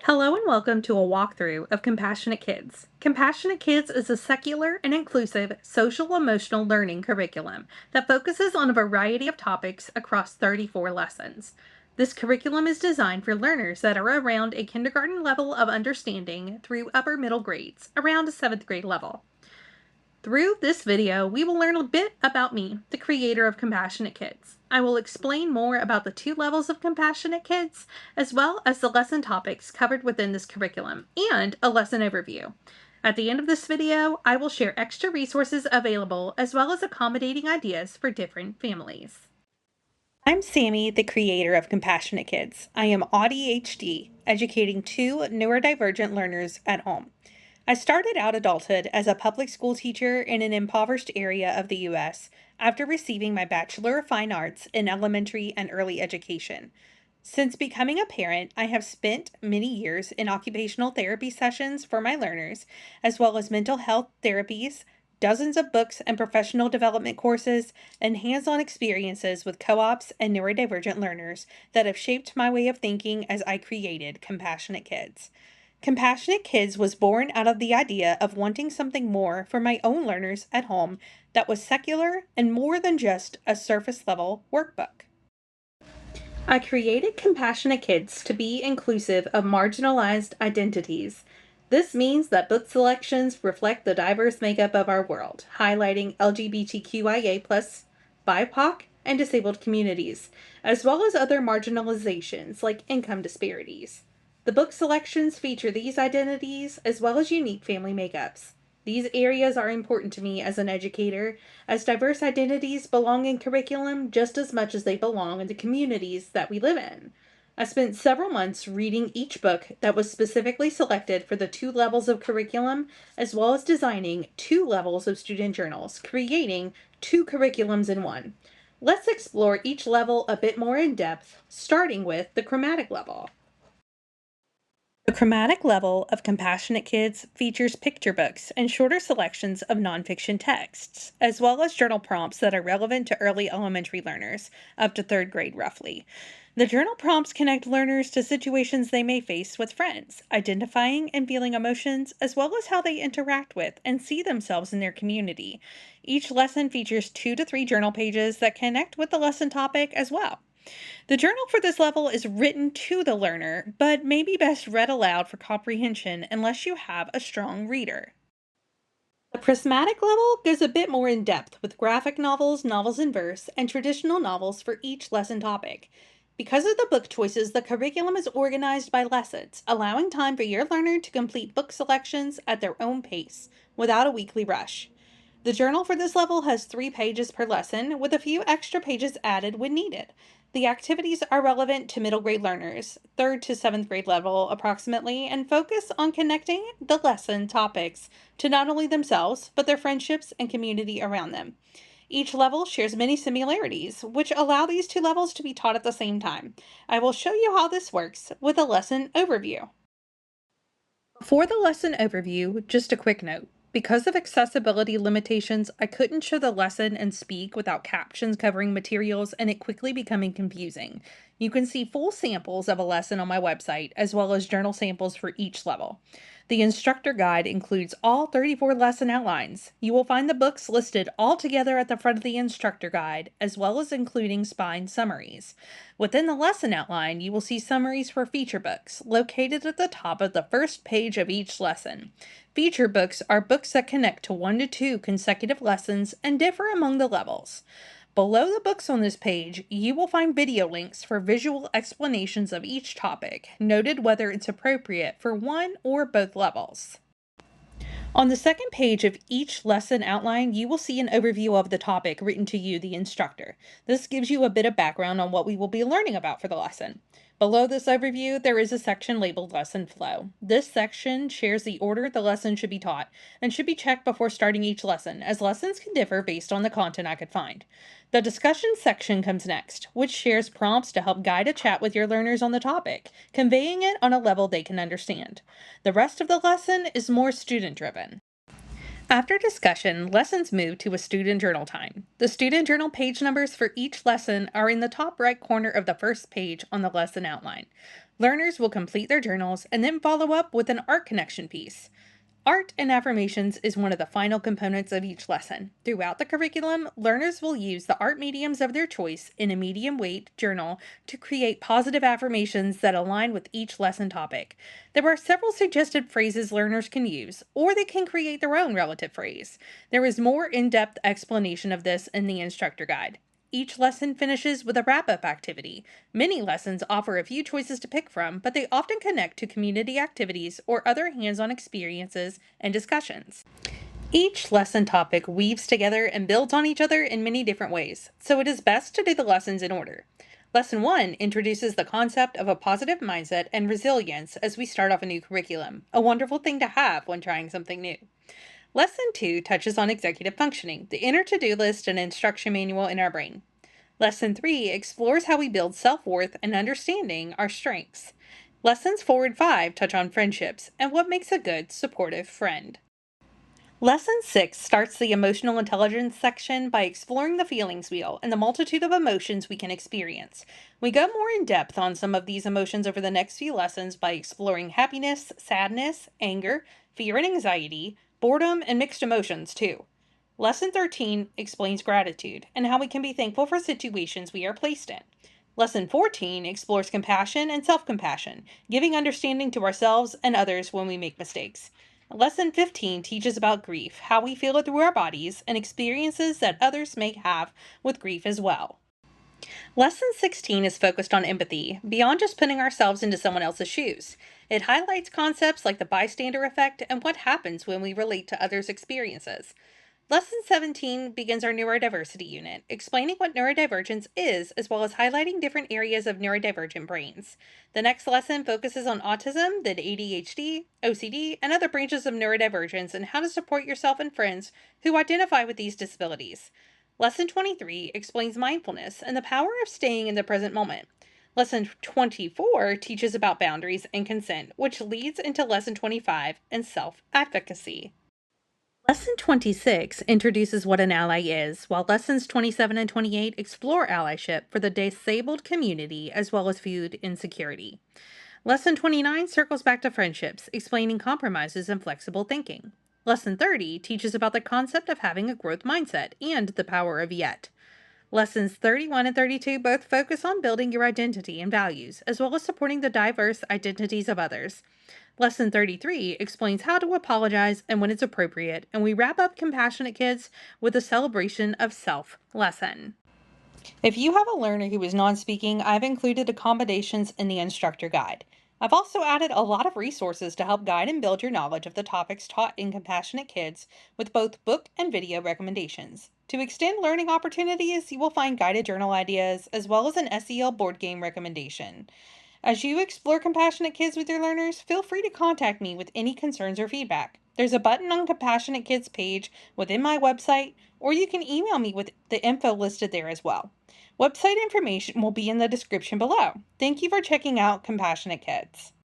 Hello and welcome to a walkthrough of Compassionate Kids. Compassionate Kids is a secular and inclusive social emotional learning curriculum that focuses on a variety of topics across 34 lessons. This curriculum is designed for learners that are around a kindergarten level of understanding through upper middle grades, around a 7th grade level. Through this video, we will learn a bit about me, the creator of Compassionate Kids. I will explain more about the 2 levels of Compassionate Kids, as well as the lesson topics covered within this curriculum, and a lesson overview. At the end of this video, I will share extra resources available, as well as accommodating ideas for different families. I'm Sammy, the creator of Compassionate Kids. I am ADHD, educating 2 neurodivergent learners at home. I started out adulthood as a public school teacher in an impoverished area of the U.S. after receiving my Bachelor of Fine Arts in elementary and early education. Since becoming a parent, I have spent many years in occupational therapy sessions for my learners, as well as mental health therapies, dozens of books and professional development courses, and hands-on experiences with co-ops and neurodivergent learners that have shaped my way of thinking as I created Compassionate Kids. Compassionate Kids was born out of the idea of wanting something more for my own learners at home that was secular and more than just a surface level workbook. I created Compassionate Kids to be inclusive of marginalized identities. This means that book selections reflect the diverse makeup of our world, highlighting LGBTQIA+, BIPOC, and disabled communities, as well as other marginalizations like income disparities. The book selections feature these identities as well as unique family makeups. These areas are important to me as an educator, as diverse identities belong in curriculum just as much as they belong in the communities that we live in. I spent several months reading each book that was specifically selected for the 2 levels of curriculum, as well as designing 2 levels of student journals, creating 2 curriculums in one. Let's explore each level a bit more in depth, starting with the chromatic level. The chromatic level of Compassionate Kids features picture books and shorter selections of nonfiction texts, as well as journal prompts that are relevant to early elementary learners, up to 3rd grade roughly. The journal prompts connect learners to situations they may face with friends, identifying and feeling emotions, as well as how they interact with and see themselves in their community. Each lesson features 2 to 3 journal pages that connect with the lesson topic as well. The journal for this level is written to the learner, but may be best read aloud for comprehension unless you have a strong reader. The prismatic level goes a bit more in depth with graphic novels, novels in verse, and traditional novels for each lesson topic. Because of the book choices, the curriculum is organized by lessons, allowing time for your learner to complete book selections at their own pace, without a weekly rush. The journal for this level has 3 pages per lesson, with a few extra pages added when needed. The activities are relevant to middle grade learners, 3rd to 7th grade level approximately, and focus on connecting the lesson topics to not only themselves, but their friendships and community around them. Each level shares many similarities, which allow these 2 levels to be taught at the same time. I will show you how this works with a lesson overview. For the lesson overview, just a quick note. Because of accessibility limitations, I couldn't show the lesson and speak without captions covering materials and it quickly becoming confusing. You can see full samples of a lesson on my website, as well as journal samples for each level. The instructor guide includes all 34 lesson outlines. You will find the books listed all together at the front of the instructor guide, as well as including spine summaries. Within the lesson outline, you will see summaries for feature books, located at the top of the first page of each lesson. Feature books are books that connect to 1 to 2 consecutive lessons and differ among the levels. Below the books on this page, you will find video links for visual explanations of each topic, noted whether it's appropriate for one or both levels. On the second page of each lesson outline, you will see an overview of the topic written to you, the instructor. This gives you a bit of background on what we will be learning about for the lesson. Below this overview, there is a section labeled Lesson Flow. This section shares the order the lesson should be taught and should be checked before starting each lesson, as lessons can differ based on the content I could find. The discussion section comes next, which shares prompts to help guide a chat with your learners on the topic, conveying it on a level they can understand. The rest of the lesson is more student-driven. After discussion, lessons move to a student journal time. The student journal page numbers for each lesson are in the top right corner of the first page on the lesson outline. Learners will complete their journals and then follow up with an art connection piece. Art and affirmations is one of the final components of each lesson. Throughout the curriculum, learners will use the art mediums of their choice in a medium weight journal to create positive affirmations that align with each lesson topic. There are several suggested phrases learners can use, or they can create their own relative phrase. There is more in-depth explanation of this in the instructor guide. Each lesson finishes with a wrap-up activity. Many lessons offer a few choices to pick from, but they often connect to community activities or other hands-on experiences and discussions. Each lesson topic weaves together and builds on each other in many different ways, so it is best to do the lessons in order. Lesson 1 introduces the concept of a positive mindset and resilience as we start off a new curriculum, a wonderful thing to have when trying something new. Lesson 2 touches on executive functioning, the inner to-do list and instruction manual in our brain. Lesson 3 explores how we build self-worth and understanding our strengths. Lessons 4 and 5 touch on friendships and what makes a good, supportive friend. Lesson 6 starts the emotional intelligence section by exploring the feelings wheel and the multitude of emotions we can experience. We go more in depth on some of these emotions over the next few lessons by exploring happiness, sadness, anger, fear and anxiety, boredom, and mixed emotions too. Lesson 13 explains gratitude and how we can be thankful for situations we are placed in. Lesson 14 explores compassion and self-compassion, giving understanding to ourselves and others when we make mistakes. Lesson 15 teaches about grief, how we feel it through our bodies, and experiences that others may have with grief as well. Lesson 16 is focused on empathy, beyond just putting ourselves into someone else's shoes. It highlights concepts like the bystander effect and what happens when we relate to others' experiences. Lesson 17 begins our neurodiversity unit, explaining what neurodivergence is, as well as highlighting different areas of neurodivergent brains. The next lesson focuses on autism, then ADHD, OCD, and other branches of neurodivergence and how to support yourself and friends who identify with these disabilities. Lesson 23 explains mindfulness and the power of staying in the present moment. Lesson 24 teaches about boundaries and consent, which leads into Lesson 25 and self-advocacy. Lesson 26 introduces what an ally is, while lessons 27 and 28 explore allyship for the disabled community as well as food insecurity. Lesson 29 circles back to friendships, explaining compromises and flexible thinking. Lesson 30 teaches about the concept of having a growth mindset and the power of yet. Lessons 31 and 32 both focus on building your identity and values, as well as supporting the diverse identities of others. Lesson 33 explains how to apologize and when it's appropriate, and we wrap up Compassionate Kids with a celebration of self lesson. If you have a learner who is non-speaking, I've included accommodations in the instructor guide. I've also added a lot of resources to help guide and build your knowledge of the topics taught in Compassionate Kids with both book and video recommendations. To extend learning opportunities, you will find guided journal ideas as well as an SEL board game recommendation. As you explore Compassionate Kids with your learners, feel free to contact me with any concerns or feedback. There's a button on Compassionate Kids page within my website, or you can email me with the info listed there as well. Website information will be in the description below. Thank you for checking out Compassionate Kids.